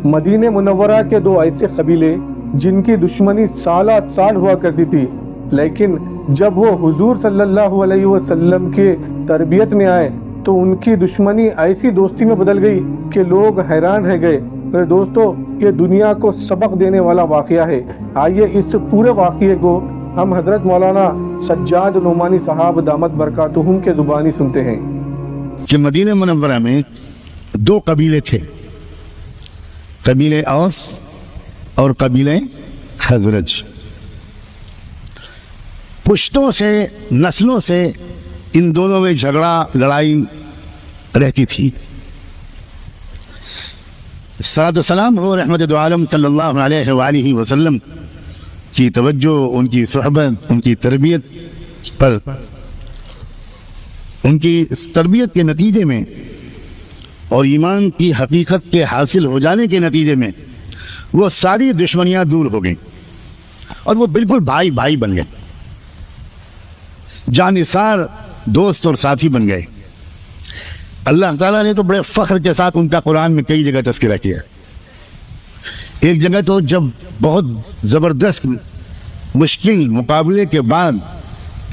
مدینہ منورہ کے دو ایسے قبیلے جن کی دشمنی سالہ سال ہوا کرتی تھی، لیکن جب وہ حضور صلی اللہ علیہ وسلم کے تربیت میں آئے تو ان کی دشمنی ایسی دوستی میں بدل گئی کہ لوگ حیران رہ گئے۔ میرے دوستو، یہ دنیا کو سبق دینے والا واقعہ ہے۔ آئیے اس پورے واقعے کو ہم حضرت مولانا سجاد نعمانی صاحب دامت برکاتہم کے زبانی سنتے ہیں کہ مدینہ منورہ میں دو قبیلے تھے، قبیلے اوس اور قبیلے خزرج۔ پشتوں سے، نسلوں سے ان دونوں میں جھگڑا، لڑائی رہتی تھی۔ صلاۃ والسلام ہو رحمت دو عالم صلی اللہ علیہ وآلہ وسلم کی توجہ، ان کی صحبت، ان کی تربیت پر، ان کی تربیت کے نتیجے میں اور ایمان کی حقیقت کے حاصل ہو جانے کے نتیجے میں وہ ساری دشمنیاں دور ہو گئیں اور وہ بالکل بھائی بھائی بن گئے، جانثار دوست اور ساتھی بن گئے۔ اللہ تعالیٰ نے تو بڑے فخر کے ساتھ ان کا قرآن میں کئی جگہ تذکرہ کیا۔ ایک جگہ تو جب بہت زبردست مشکل مقابلے کے بعد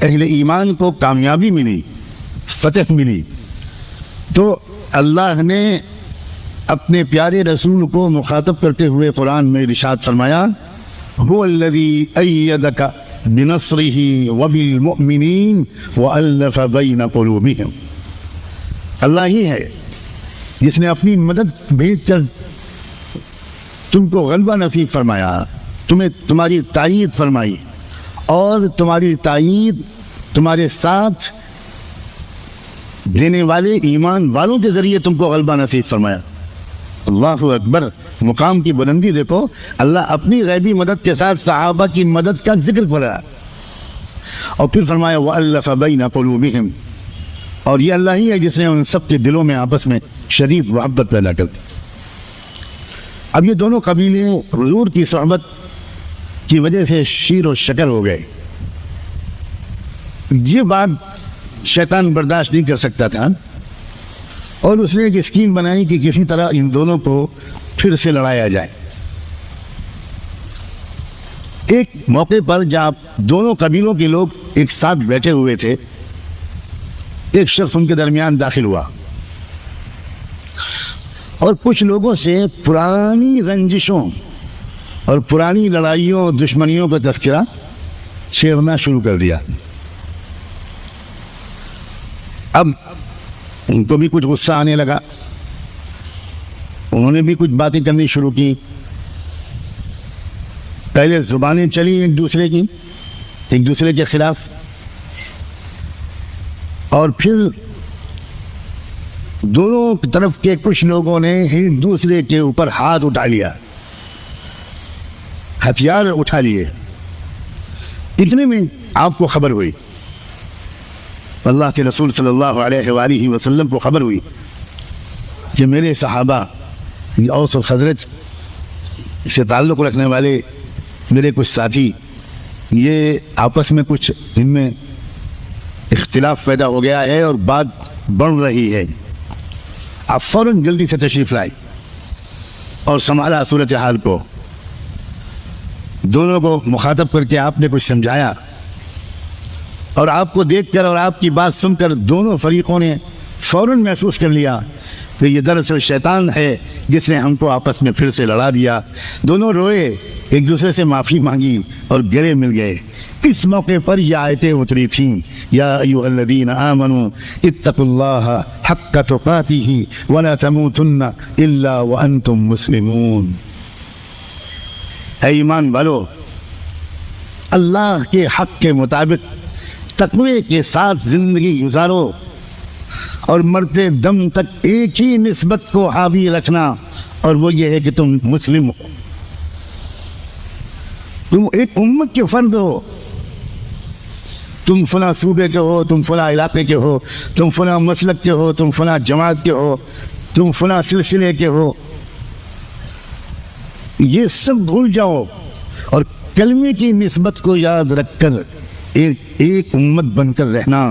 اہل ایمان کو کامیابی ملی، فتح ملی، تو اللہ نے اپنے پیارے رسول کو مخاطب کرتے ہوئے قرآن میں ارشاد فرمایا، هو الذی ایدک بنصرہ وبالمؤمنین وألف بین قلوبہم۔ اللہ ہی ہے جس نے اپنی مدد بھیج کر تم کو غلبہ نصیب فرمایا، تمہاری تائید فرمائی، اور تمہاری تائید تمہارے ساتھ دینے والے ایمان والوں کے ذریعے تم کو غلبہ نصیب فرمایا۔ اللہ اکبر، مقام کی بلندی دیکھو۔ اللہ اپنی غیبی مدد کے ساتھ صحابہ کی مدد کا ذکر کرا اور پھر فرمایا وَأَلَّفَ بَيْنَ قُلُوبِهِمْ، اور یہ اللہ ہی ہے جس نے ان سب کے دلوں میں آپس میں شدید محبت پیدا کر دی۔ اب یہ دونوں قبیلے حضور کی صحبت کی وجہ سے شیر و شکر ہو گئے۔ یہ بات شیطان برداشت نہیں کر سکتا تھا اور اس نے ایک اسکیم بنائی کہ کسی طرح ان دونوں کو پھر سے لڑایا جائے۔ ایک موقع پر جب دونوں قبیلوں کے لوگ ایک ساتھ بیٹھے ہوئے تھے، ایک شخص ان کے درمیان داخل ہوا اور کچھ لوگوں سے پرانی رنجشوں اور پرانی لڑائیوں اور دشمنیوں کا تذکرہ چھیڑنا شروع کر دیا۔ اب ان کو بھی کچھ غصہ آنے لگا، انہوں نے بھی کچھ باتیں کرنی شروع کی۔ پہلے زبانیں چلی ایک دوسرے کے خلاف، اور پھر دونوں طرف کے کچھ لوگوں نے ایک دوسرے کے اوپر ہاتھ اٹھا لیا، ہتھیار اٹھا لیے۔ اتنے میں آپ کو خبر ہوئی، اللہ کے رسول صلی اللہ علیہ وآلہ وسلم کو خبر ہوئی کہ میرے صحابہ اوس اور خزرج سے تعلق رکھنے والے میرے کچھ ساتھی، یہ آپس میں کچھ ان میں اختلاف پیدا ہو گیا ہے اور بات بڑھ رہی ہے۔ آپ فوراً جلدی سے تشریف لائے اور سنبھالا صورتحال کو۔ دونوں کو مخاطب کر کے آپ نے کچھ سمجھایا، اور آپ کو دیکھ کر اور آپ کی بات سن کر دونوں فریقوں نے فوراً محسوس کر لیا کہ یہ دراصل شیطان ہے جس نے ہم کو آپس میں پھر سے لڑا دیا۔ دونوں روئے، ایک دوسرے سے معافی مانگی اور گلے مل گئے۔ اس موقع پر یہ آیتیں اتری تھیں، یا ایھا الذین آمنوا اتقوا اللہ حق تقاتہ ولا تموتن الا وانتم مسلمون۔ اے ایمان والو، اللہ کے حق کے مطابق تقوی کے ساتھ زندگی گزارو اور مرتے دم تک ایک ہی نسبت کو حاوی رکھنا، اور وہ یہ ہے کہ تم مسلم ہو، تم ایک امت کے فرد ہو۔ تم فلاں صوبے کے ہو، تم فلاں علاقے کے ہو، تم فلاں مسلک کے ہو، تم فلاں جماعت کے ہو، تم فلاں سلسلے کے ہو، یہ سب بھول جاؤ اور کلمے کی نسبت کو یاد رکھ کر ایک امت بن کر رہنا۔